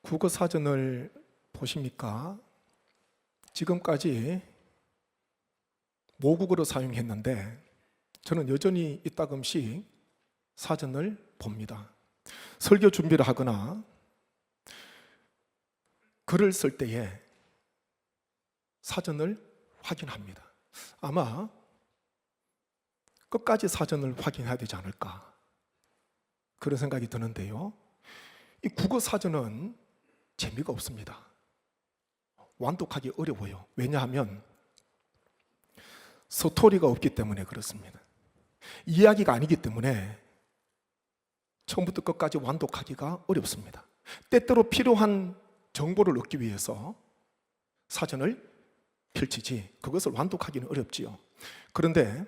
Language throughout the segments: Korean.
국어 사전을 보십니까? 지금까지 모국어로 사용했는데 저는 여전히 이따금씩 사전을 봅니다. 설교 준비를 하거나 글을 쓸 때에 사전을 확인합니다. 아마 끝까지 사전을 확인해야 되지 않을까 그런 생각이 드는데요. 이 국어 사전은 재미가 없습니다. 완독하기 어려워요. 왜냐하면 스토리가 없기 때문에 그렇습니다. 이야기가 아니기 때문에 처음부터 끝까지 완독하기가 어렵습니다. 때때로 필요한 정보를 얻기 위해서 사전을 펼치지 그것을 완독하기는 어렵지요. 그런데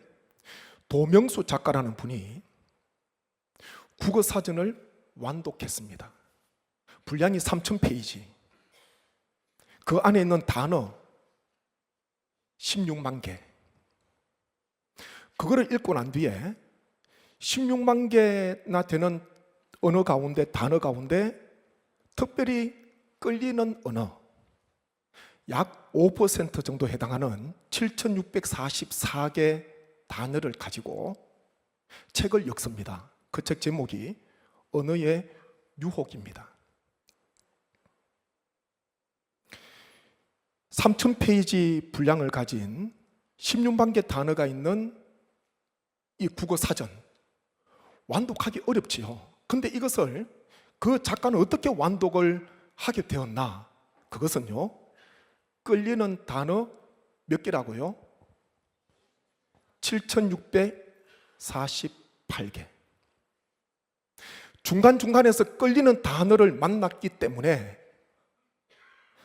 도명수 작가라는 분이 국어 사전을 완독했습니다. 분량이 3000페이지. 그 안에 있는 단어 16만 개. 그거를 읽고 난 뒤에 16만 개나 되는 언어 가운데, 단어 가운데 특별히 끌리는 언어 약 5% 정도 해당하는 7644개 단어를 가지고 책을 엮습니다. 그 책 제목이 언어의 유혹입니다. 3000페이지 분량을 가진 16만 개 단어가 있는 이 국어 사전, 완독하기 어렵지요. 근데 이것을 그 작가는 어떻게 완독을 하게 되었나? 그것은요, 끌리는 단어 몇 개라고요? 7648개. 중간중간에서 끌리는 단어를 만났기 때문에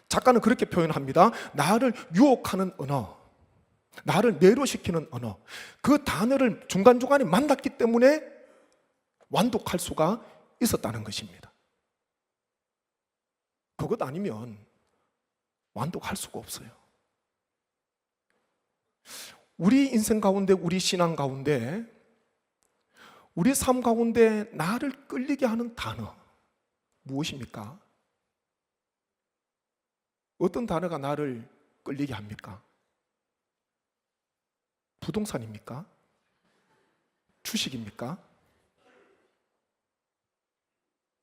작가는 그렇게 표현합니다. 나를 유혹하는 언어, 나를 매료시키는 언어, 그 단어를 중간중간에 만났기 때문에 완독할 수가 있었다는 것입니다. 그것 아니면 완독할 수가 없어요. 우리 인생 가운데, 우리 신앙 가운데, 우리 삶 가운데 나를 끌리게 하는 단어 무엇입니까? 어떤 단어가 나를 끌리게 합니까? 부동산입니까? 주식입니까?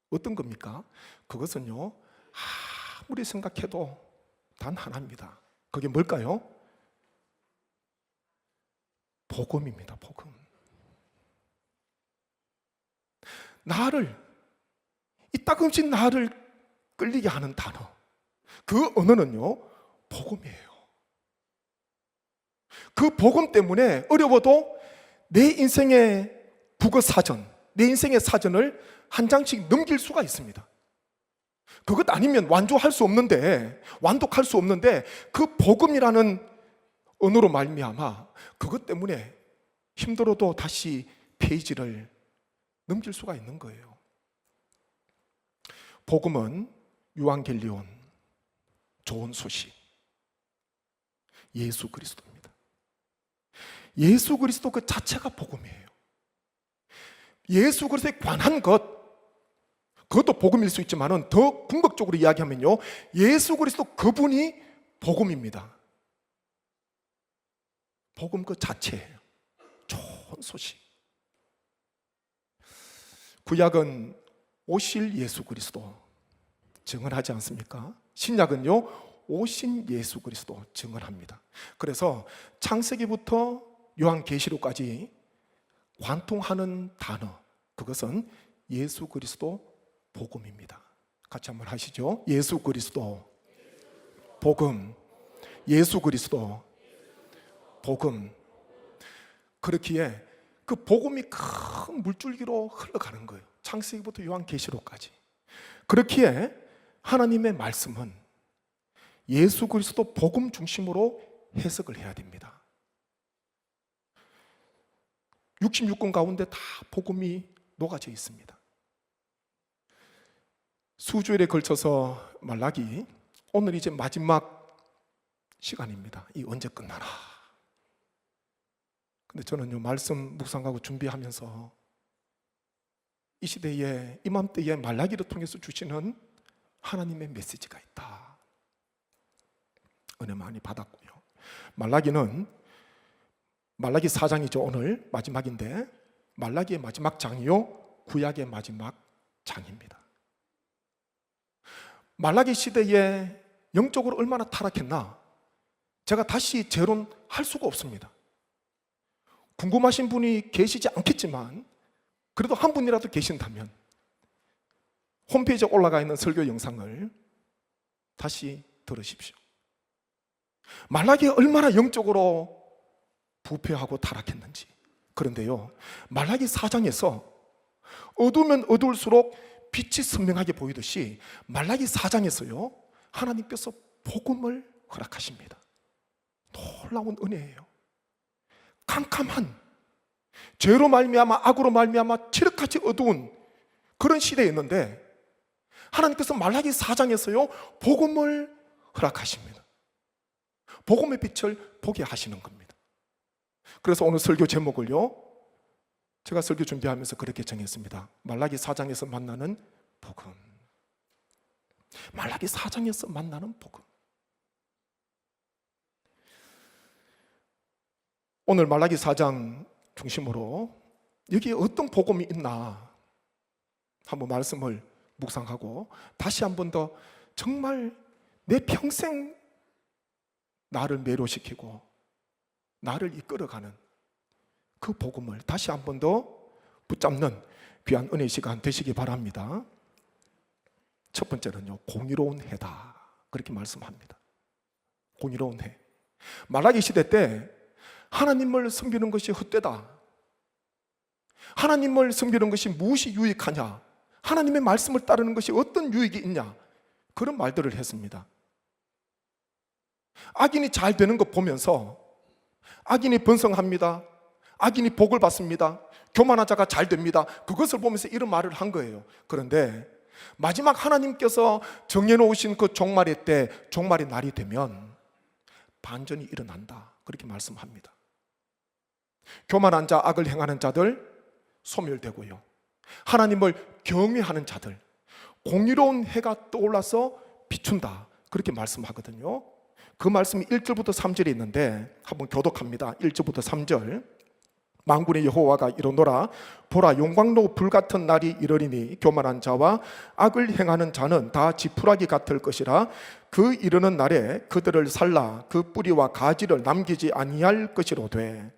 어떤 겁니까? 그것은요, 아무리 생각해도 단 하나입니다. 그게 뭘까요? 복음입니다. 복음. 나를, 이따금씩 나를 끌리게 하는 단어, 그 언어는요, 복음이에요. 그 복음 때문에 어려워도 내 인생의 국어 사전, 내 인생의 사전을 한 장씩 넘길 수가 있습니다. 그것 아니면 완독할 수 없는데 그 복음이라는 언어로 말미암아 그것 때문에 힘들어도 다시 페이지를 넘길 수가 있는 거예요. 복음은 유앙겔리온, 좋은 소식, 예수 그리스도입니다. 예수 그리스도 그 자체가 복음이에요. 예수 그리스도에 관한 그것도 복음일 수 있지만 더 궁극적으로 이야기하면요, 예수 그리스도 그분이 복음입니다. 복음 그 자체예요. 좋은 소식. 구약은 오실 예수 그리스도 증언하지 않습니까? 신약은요, 오신 예수 그리스도 증언합니다. 그래서 창세기부터 요한계시록까지 관통하는 단어, 그것은 예수 그리스도 복음입니다. 같이 한번 하시죠. 예수 그리스도 복음, 예수 그리스도 복음. 그렇기에 그 복음이 큰 물줄기로 흘러가는 거예요. 창세기부터 요한계시록까지. 그렇기에 하나님의 말씀은 예수 그리스도 복음 중심으로 해석을 해야 됩니다. 66권 가운데 다 복음이 녹아져 있습니다. 수주일에 걸쳐서 말라기, 오늘 이제 마지막 시간입니다. 이 언제 끝나나. 근데 저는요, 말씀 묵상하고 준비하면서 이 시대에, 이맘때에 말라기를 통해서 주시는 하나님의 메시지가 있다. 은혜 많이 받았고요. 말라기 4장이죠. 오늘 마지막인데 말라기의 마지막 장이요, 구약의 마지막 장입니다. 말라기 시대에 영적으로 얼마나 타락했나 제가 다시 재론할 수가 없습니다. 궁금하신 분이 계시지 않겠지만 그래도 한 분이라도 계신다면 홈페이지에 올라가 있는 설교 영상을 다시 들으십시오. 말라기 얼마나 영적으로 부패하고 타락했는지. 그런데요, 말라기 4장에서 어두우면 어두울수록 빛이 선명하게 보이듯이 말라기 4장에서요 하나님께서 복음을 허락하십니다. 놀라운 은혜예요. 캄캄한 죄로 말미암아 악으로 말미암아 칠흑같이 어두운 그런 시대였는데 하나님께서 말라기 4장에서요 복음을 허락하십니다. 복음의 빛을 보게 하시는 겁니다. 그래서 오늘 설교 제목을요 제가 설교 준비하면서 그렇게 정했습니다. 말라기 4장에서 만나는 복음. 말라기 4장에서 만나는 복음. 오늘 말라기 4장 중심으로 여기에 어떤 복음이 있나 한번 말씀을 묵상하고 다시 한 번 더 정말 내 평생 나를 매료시키고 나를 이끌어가는 그 복음을 다시 한 번 더 붙잡는 귀한 은혜 시간 되시기 바랍니다. 첫 번째는요, 공의로운 해다. 그렇게 말씀합니다. 공의로운 해. 말라기 시대 때 하나님을 섬기는 것이 헛되다. 하나님을 섬기는 것이 무엇이 유익하냐? 하나님의 말씀을 따르는 것이 어떤 유익이 있냐? 그런 말들을 했습니다. 악인이 잘 되는 것 보면서 악인이 번성합니다. 악인이 복을 받습니다. 교만한 자가 잘 됩니다. 그것을 보면서 이런 말을 한 거예요. 그런데 마지막 하나님께서 정해놓으신 그 종말의 때, 종말의 날이 되면 반전이 일어난다. 그렇게 말씀합니다. 교만한 자, 악을 행하는 자들 소멸되고요, 하나님을 경외하는 자들, 공의로운 해가 떠올라서 비춘다. 그렇게 말씀하거든요. 그 말씀이 1절부터 3절에 있는데 한번 교독합니다. 1절부터 3절. 만군의 여호와가 이르노라. 보라, 용광로 불같은 날이 이르리니 교만한 자와 악을 행하는 자는 다 지푸라기 같을 것이라. 그 이르는 날에 그들을 살라 그 뿌리와 가지를 남기지 아니할 것이로되.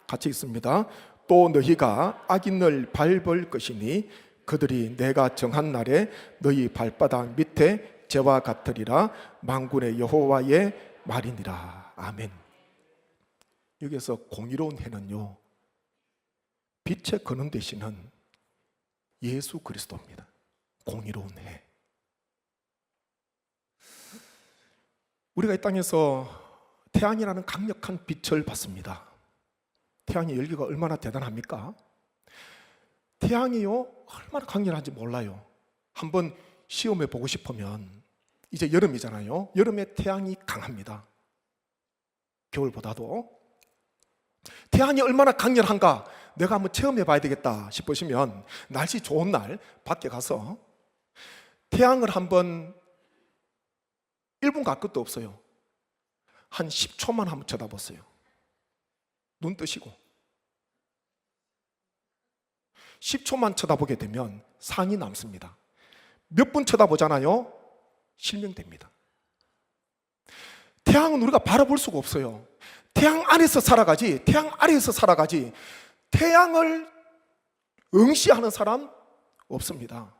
같이 읽습니다. 또 너희가 악인을 밟을 것이니 그들이 내가 정한 날에 너희 발바닥 밑에 재와 같으리라. 만군의 여호와의 말이니라. 아멘. 여기서 공의로운 해는요, 빛의 근원 되시는 예수 그리스도입니다. 공의로운 해. 우리가 이 땅에서 태양이라는 강력한 빛을 받습니다. 태양의 열기가 얼마나 대단합니까? 태양이요 얼마나 강렬한지 몰라요. 한번 시험해 보고 싶으면, 이제 여름이잖아요. 여름에 태양이 강합니다. 겨울보다도. 태양이 얼마나 강렬한가 내가 한번 체험해 봐야 되겠다 싶으시면 날씨 좋은 날 밖에 가서 태양을 한번 1분 갈 것도 없어요. 한 10초만 한번 쳐다보세요. 눈 뜨시고 10초만 쳐다보게 되면 상이 남습니다. 몇 분 쳐다보잖아요. 실명됩니다. 태양은 우리가 바라볼 수가 없어요. 태양 안에서 살아가지, 태양 아래에서 살아가지, 태양을 응시하는 사람 없습니다.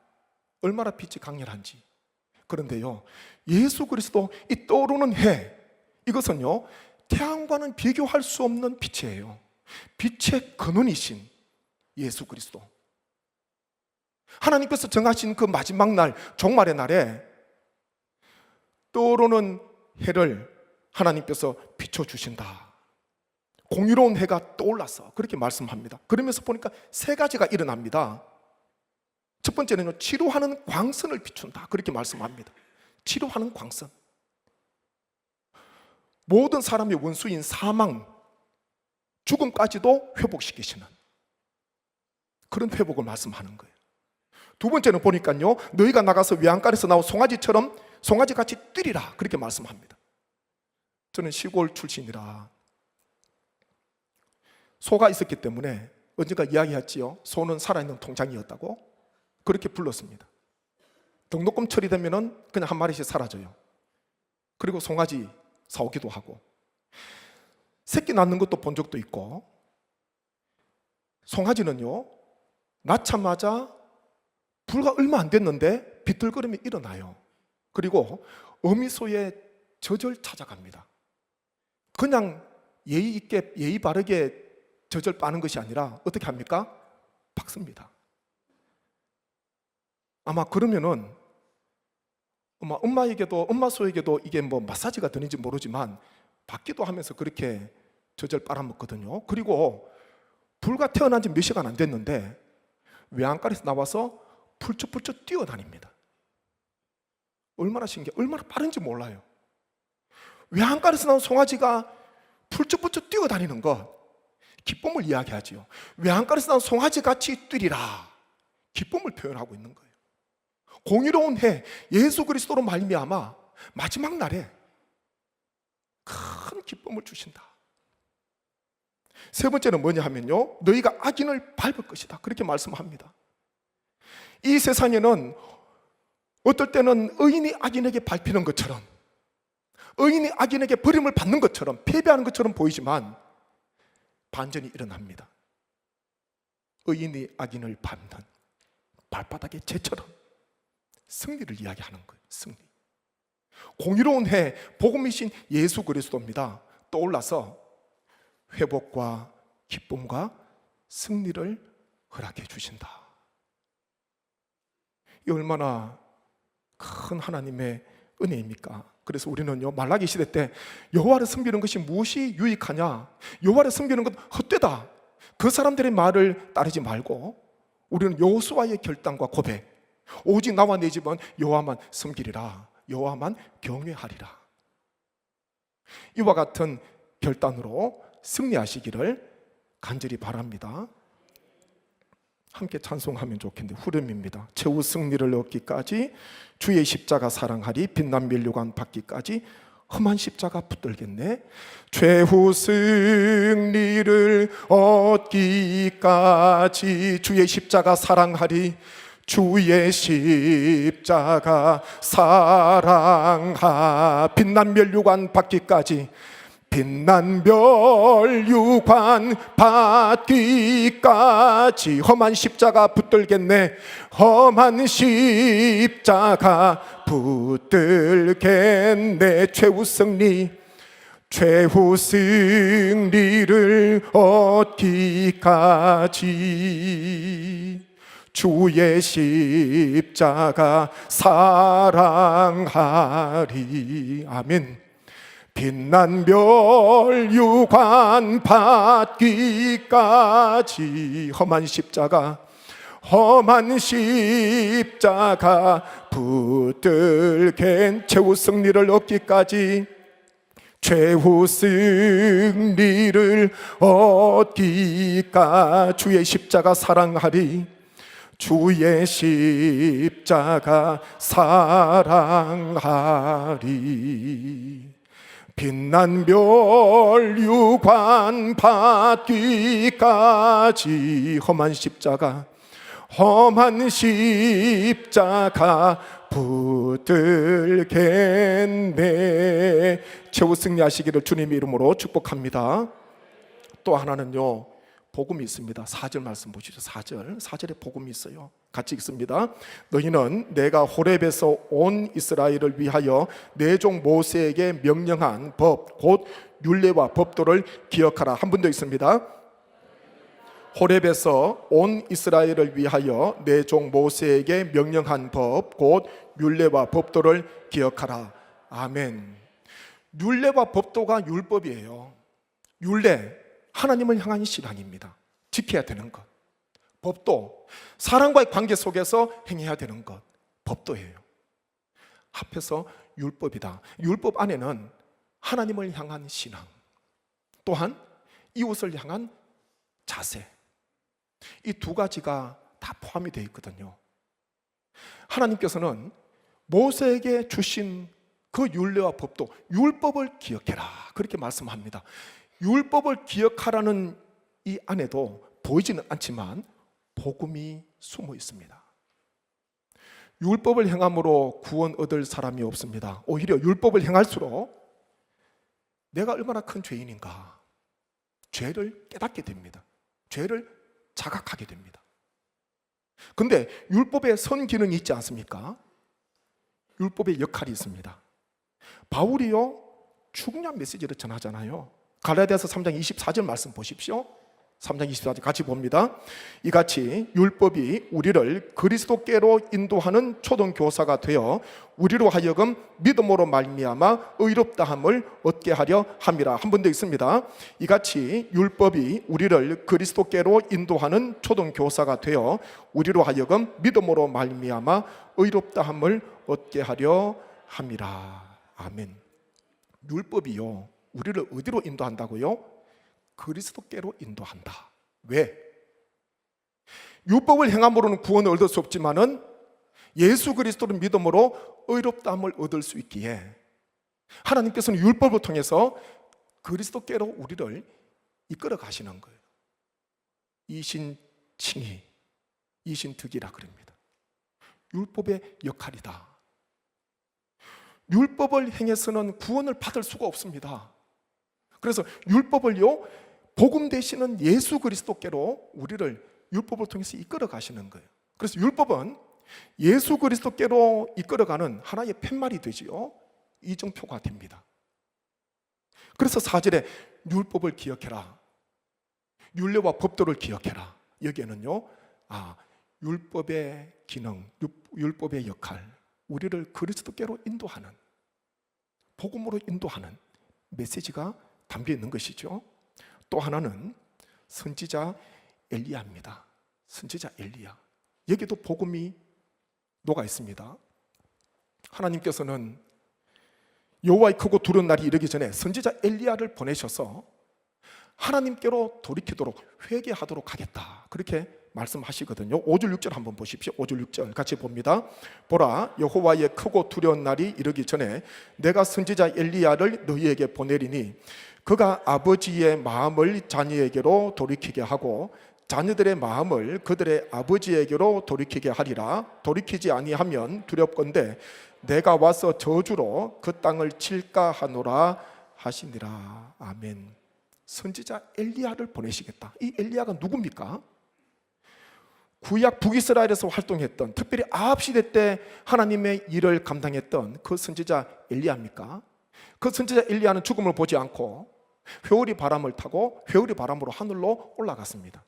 얼마나 빛이 강렬한지. 그런데요, 예수 그리스도 이 떠오르는 해, 이것은요 태양과는 비교할 수 없는 빛이에요. 빛의 근원이신 예수 그리스도. 하나님께서 정하신 그 마지막 날, 종말의 날에 떠오르는 해를 하나님께서 비춰주신다. 공의로운 해가 떠올라서 그렇게 말씀합니다. 그러면서 보니까 세 가지가 일어납니다. 첫 번째는요, 치료하는 광선을 비춘다. 그렇게 말씀합니다. 치료하는 광선. 모든 사람의 원수인 사망, 죽음까지도 회복시키시는 그런 회복을 말씀하는 거예요. 두 번째는 보니까요, 너희가 나가서 외양간에서 나온 송아지처럼 송아지같이 뛰리라, 그렇게 말씀합니다. 저는 시골 출신이라 소가 있었기 때문에 언젠가 이야기했지요. 소는 살아있는 통장이었다고 그렇게 불렀습니다. 등록금 처리되면은 그냥 한 마리씩 사라져요. 그리고 송아지 사오기도 하고, 새끼 낳는 것도 본 적도 있고, 송아지는요 낳자마자 불과 얼마 안 됐는데 비틀거림이 일어나요. 그리고 어미소의 젖을 찾아갑니다. 그냥 예의 있게 예의 바르게 젖을 빠는 것이 아니라 어떻게 합니까? 박습니다. 아마 그러면은 엄마 소에게도 이게 뭐 마사지가 되는지 모르지만 받기도 하면서 그렇게 젖을 빨아먹거든요. 그리고 불과 태어난 지 몇 시간 안 됐는데 외양간에서 나와서 풀쩍풀쩍 뛰어다닙니다. 얼마나 신기해, 얼마나 빠른지 몰라요. 외양간에서 나온 송아지가 풀쩍풀쩍 뛰어다니는 것, 기쁨을 이야기하지요. 외양간에서 나온 송아지같이 뛰리라, 기쁨을 표현하고 있는 거예요. 공의로운 해 예수 그리스도로 말미암아 마지막 날에 큰 기쁨을 주신다. 세 번째는 뭐냐 하면요, 너희가 악인을 밟을 것이다, 그렇게 말씀합니다. 이 세상에는 어떨 때는 의인이 악인에게 밟히는 것처럼, 의인이 악인에게 버림을 받는 것처럼, 패배하는 것처럼 보이지만 반전이 일어납니다. 의인이 악인을 밟는 발바닥의 재처럼 승리를 이야기하는 거예요. 승리. 공의로운 해 복음이신 예수 그리스도입니다. 떠올라서 회복과 기쁨과 승리를 허락해 주신다. 이 얼마나 큰 하나님의 은혜입니까? 그래서 우리는요, 말라기 시대 때 여호와를 섬기는 것이 무엇이 유익하냐, 여호와를 섬기는 것 헛되다, 그 사람들의 말을 따르지 말고 우리는 여호수아의 결단과 고백, 오직 나와 내 집은 여호와만 섬기리라, 여호와만 경외하리라, 이와 같은 결단으로 승리하시기를 간절히 바랍니다. 함께 찬송하면 좋겠는데, 후렴입니다. 최후 승리를 얻기까지 주의 십자가 사랑하리, 빛난 면류관 받기까지 험한 십자가 붙들겠네. 최후 승리를 얻기까지 주의 십자가 사랑하리, 주의 십자가 사랑하, 빛난 면류관 받기까지, 빛난 면류관 받기까지 험한 십자가 붙들겠네. 험한 십자가 붙들겠네. 최후 승리, 최후 승리를 얻기까지 주의 십자가 사랑하리. 아멘. 빛난 면류관 받기까지 험한 십자가, 험한 십자가 붙들겐 최후 승리를 얻기까지, 최후 승리를 얻기까지 주의 십자가 사랑하리, 주의 십자가 사랑하리. 빛난 면류관 받기까지 험한 십자가, 험한 십자가 붙들겠네. 최후 승리하시기를 주님의 이름으로 축복합니다. 또 하나는요, 복음이 있습니다. 4절 말씀 보시죠. 4절에 복음이 있어요. 같이 읽습니다. 너희는 내가 호렙에서 온 이스라엘을 위하여 내 종 모세에게 명령한 법 곧 율례와 법도를 기억하라. 한 번 더 있습니다. 호렙에서 온 이스라엘을 위하여 내 종 모세에게 명령한 법 곧 율례와 법도를 기억하라. 아멘. 율례와 법도가 율법이에요. 율례, 하나님을 향한 신앙입니다. 지켜야 되는 것. 법도, 사랑과의 관계 속에서 행해야 되는 것, 법도예요. 합해서 율법이다. 율법 안에는 하나님을 향한 신앙, 또한 이웃을 향한 자세, 이 두 가지가 다 포함이 되어 있거든요. 하나님께서는 모세에게 주신 그 율례와 법도 율법을 기억해라 그렇게 말씀합니다. 율법을 기억하라는 이 안에도 보이지는 않지만 복음이 숨어 있습니다. 율법을 행함으로 구원 얻을 사람이 없습니다. 오히려 율법을 행할수록 내가 얼마나 큰 죄인인가, 죄를 깨닫게 됩니다. 죄를 자각하게 됩니다. 근데 율법에 선 기능이 있지 않습니까? 율법의 역할이 있습니다. 바울이요, 중요한 메시지를 전하잖아요. 갈라디아서 3장 24절 말씀 보십시오. 3장 24절 같이 봅니다. 이같이 율법이 우리를 그리스도께로 인도하는 초등교사가 되어 우리로 하여금 믿음으로 말미암아 의롭다함을 얻게 하려 함이라. 한 번 더 있습니다. 이같이 율법이 우리를 그리스도께로 인도하는 초등교사가 되어 우리로 하여금 믿음으로 말미암아 의롭다함을 얻게 하려 함이라. 아멘. 율법이요, 우리를 어디로 인도한다고요? 그리스도께로 인도한다. 왜? 율법을 행함으로는 구원을 얻을 수 없지만은 예수 그리스도를 믿음으로 의롭다함을 얻을 수 있기에 하나님께서는 율법을 통해서 그리스도께로 우리를 이끌어 가시는 거예요. 이신칭의, 이신득이라 그럽니다. 율법의 역할이다. 율법을 행해서는 구원을 받을 수가 없습니다. 그래서 율법을요, 복음 되시는 예수 그리스도께로 우리를 율법을 통해서 이끌어 가시는 거예요. 그래서 율법은 예수 그리스도께로 이끌어가는 하나의 팻말이 되지요. 이정표가 됩니다. 그래서 4절에 율법을 기억해라, 율례와 법도를 기억해라. 여기에는요, 율법의 기능, 율법의 역할, 우리를 그리스도께로 인도하는, 복음으로 인도하는 메시지가 담겨 있는 것이죠. 또 하나는 선지자 엘리야입니다. 선지자 엘리야. 여기도 복음이 녹아 있습니다. 하나님께서는 여호와의 크고 두려운 날이 이르기 전에 선지자 엘리야를 보내셔서 하나님께로 돌이키도록 회개하도록 하겠다, 그렇게 말씀하시거든요. 5절 6절 한번 보십시오. 5절 6절 같이 봅니다. 보라, 여호와의 크고 두려운 날이 이르기 전에 내가 선지자 엘리야를 너희에게 보내리니 그가 아버지의 마음을 자녀에게로 돌이키게 하고 자녀들의 마음을 그들의 아버지에게로 돌이키게 하리라. 돌이키지 아니하면 두렵건대 내가 와서 저주로 그 땅을 칠까 하노라 하시니라. 아멘. 선지자 엘리야를 보내시겠다. 이 엘리야가 누굽니까? 구약 북이스라엘에서 활동했던, 특별히 아합 시대 때 하나님의 일을 감당했던 그 선지자 엘리야입니까? 그 선지자 엘리야는 죽음을 보지 않고 회오리 바람을 타고 회오리 바람으로 하늘로 올라갔습니다.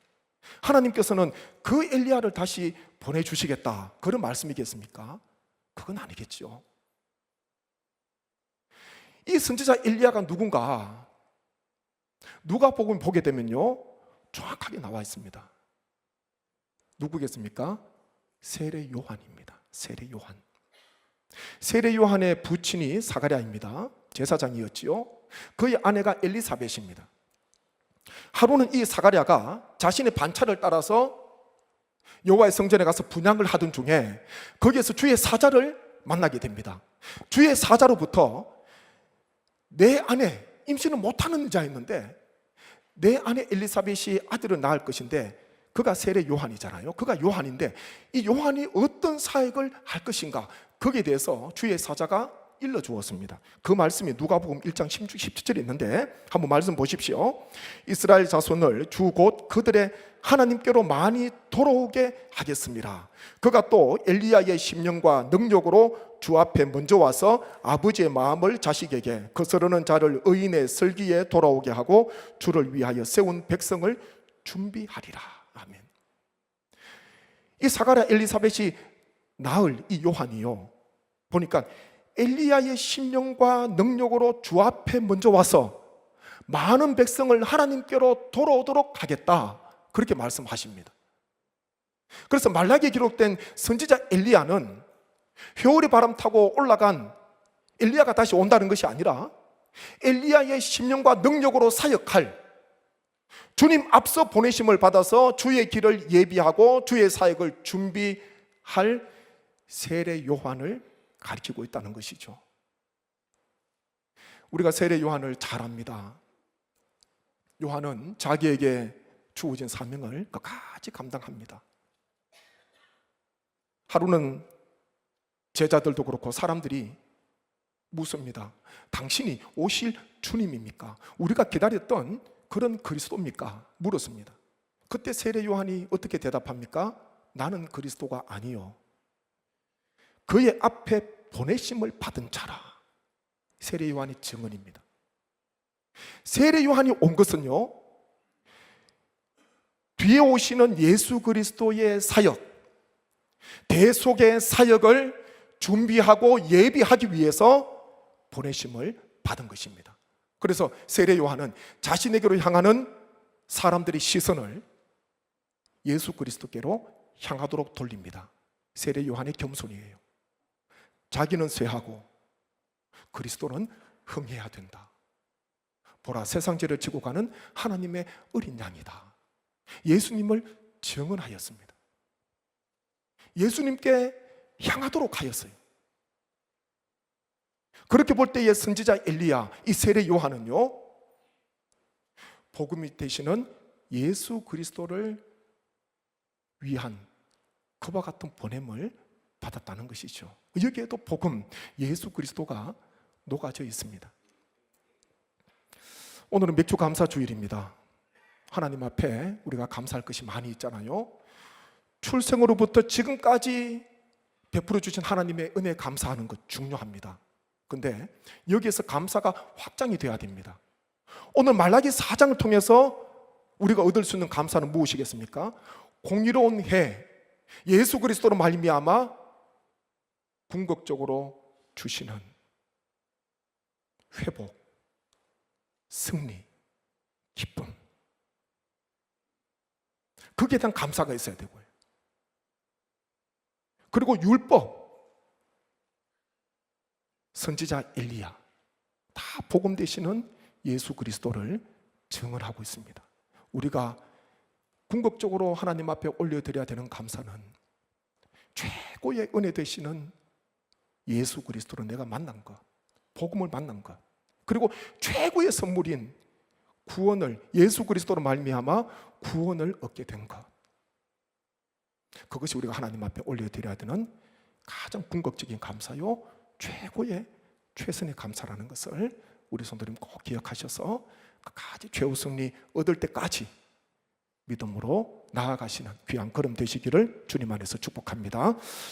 하나님께서는 그 엘리야를 다시 보내주시겠다, 그런 말씀이겠습니까? 그건 아니겠죠. 이 선지자 엘리야가 누군가 누가복음 보게 되면요, 정확하게 나와 있습니다. 누구겠습니까? 세례 요한입니다. 세례 요한. 세례 요한의 부친이 사가랴입니다. 제사장이었지요. 그의 아내가 엘리사벳입니다. 하루는 이 사가랴가 자신의 반차를 따라서 여호와의 성전에 가서 분향을 하던 중에 거기에서 주의 사자를 만나게 됩니다. 주의 사자로부터 내 아내, 임신을 못하는 여자였는데 내 아내 엘리사벳이 아들을 낳을 것인데 그가 세례 요한이잖아요. 그가 요한인데 이 요한이 어떤 사역을 할 것인가, 거기에 대해서 주의 사자가 일러주었습니다. 그 말씀이 누가복음 1장 17절에 있는데 한번 말씀 보십시오. 이스라엘 자손을 주 곧 그들의 하나님께로 많이 돌아오게 하겠습니다. 그가 또 엘리야의 심령과 능력으로 주 앞에 먼저 와서 아버지의 마음을 자식에게 거스르는 자를 의인의 슬기에 돌아오게 하고 주를 위하여 세운 백성을 준비하리라. 아멘. 이 사가랴 엘리사벳이 낳을 이 요한이요, 보니까 엘리야의 심령과 능력으로 주 앞에 먼저 와서 많은 백성을 하나님께로 돌아오도록 하겠다, 그렇게 말씀하십니다. 그래서 말라기에 기록된 선지자 엘리야는 회오리 바람 타고 올라간 엘리야가 다시 온다는 것이 아니라 엘리야의 심령과 능력으로 사역할, 주님 앞서 보내심을 받아서 주의 길을 예비하고 주의 사역을 준비할 세례 요한을 가리키고 있다는 것이죠. 우리가 세례 요한을 잘 압니다. 요한은 자기에게 주어진 사명을 끝까지 감당합니다. 하루는 제자들도 그렇고 사람들이 묻습니다. 당신이 오실 주님입니까? 우리가 기다렸던 그런 그리스도입니까? 물었습니다. 그때 세례 요한이 어떻게 대답합니까? 나는 그리스도가 아니요, 그의 앞에 보내심을 받은 자라. 세례 요한이 증언입니다. 세례 요한이 온 것은요, 뒤에 오시는 예수 그리스도의 사역, 대속의 사역을 준비하고 예비하기 위해서 보내심을 받은 것입니다. 그래서 세례 요한은 자신에게로 향하는 사람들의 시선을 예수 그리스도께로 향하도록 돌립니다. 세례 요한의 겸손이에요. 자기는 쇠하고 그리스도는 흥해야 된다. 보라, 세상 죄를 지고 가는 하나님의 어린 양이다. 예수님을 증언하였습니다. 예수님께 향하도록 하였어요. 그렇게 볼 때의 선지자 엘리야, 이 세례 요한은요, 복음이 되시는 예수 그리스도를 위한 그와 같은 보냄을 받았다는 것이죠. 여기에도 복음, 예수 그리스도가 녹아져 있습니다. 오늘은 맥주 감사 주일입니다. 하나님 앞에 우리가 감사할 것이 많이 있잖아요. 출생으로부터 지금까지 베풀어 주신 하나님의 은혜에 감사하는 것 중요합니다. 근데 여기에서 감사가 확장이 돼야 됩니다. 오늘 말라기 4장을 통해서 우리가 얻을 수 있는 감사는 무엇이겠습니까? 공의로운 해, 예수 그리스도로 말미암아 궁극적으로 주시는 회복, 승리, 기쁨, 거기에 대한 감사가 있어야 되고요. 그리고 율법, 선지자 엘리야, 다 복음 되시는 예수 그리스도를 증언하고 있습니다. 우리가 궁극적으로 하나님 앞에 올려드려야 되는 감사는 최고의 은혜 되시는 예수 그리스도를 내가 만난 것, 복음을 만난 것, 그리고 최고의 선물인 구원을, 예수 그리스도로 말미암아 구원을 얻게 된 것, 그것이 우리가 하나님 앞에 올려드려야 되는 가장 궁극적인 감사요, 최고의 최선의 감사라는 것을 우리 성도님 꼭 기억하셔서 끝까지 최후 승리 얻을 때까지 믿음으로 나아가시는 귀한 걸음 되시기를 주님 안에서 축복합니다.